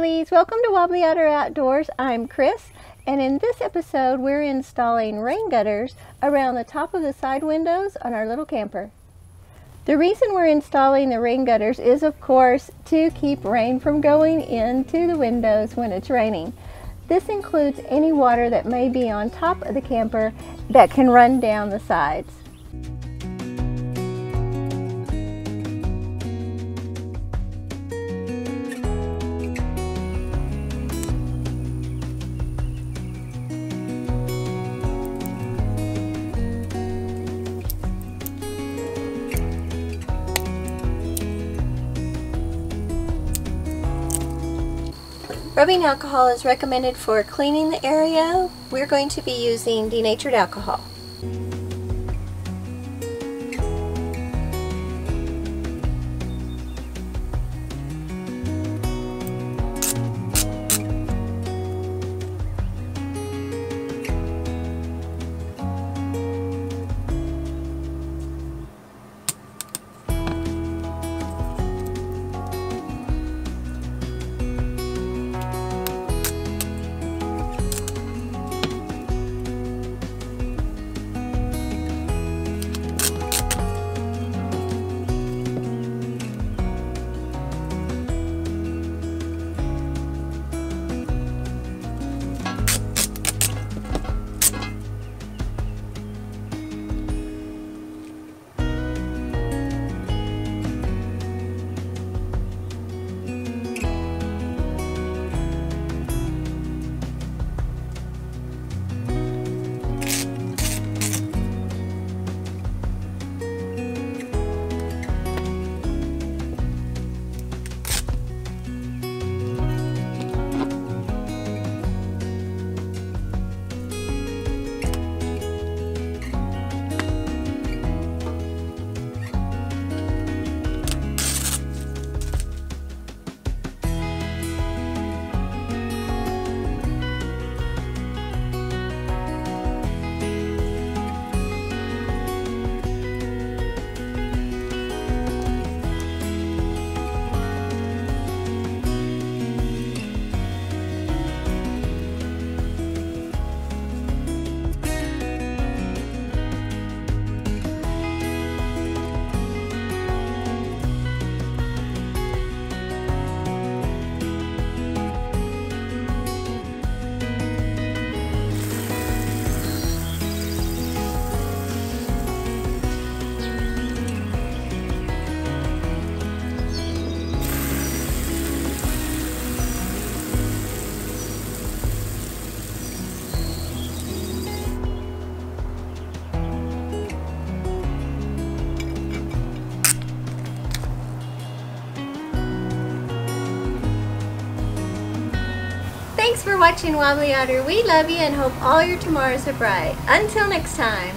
Wobblies! Welcome to Wobbly Otter Outdoors. I'm Chris, and in this episode we're installing rain gutters around the top of the side windows on our little camper. The reason we're installing the rain gutters is, of course, to keep rain from going into the windows when it's raining. This includes any water that may be on top of the camper that can run down the sides. Rubbing alcohol is recommended for cleaning the area. We're going to be using denatured alcohol. Thanks for watching, Wobbly Otter. We love you and hope all your tomorrows are bright. Until next time.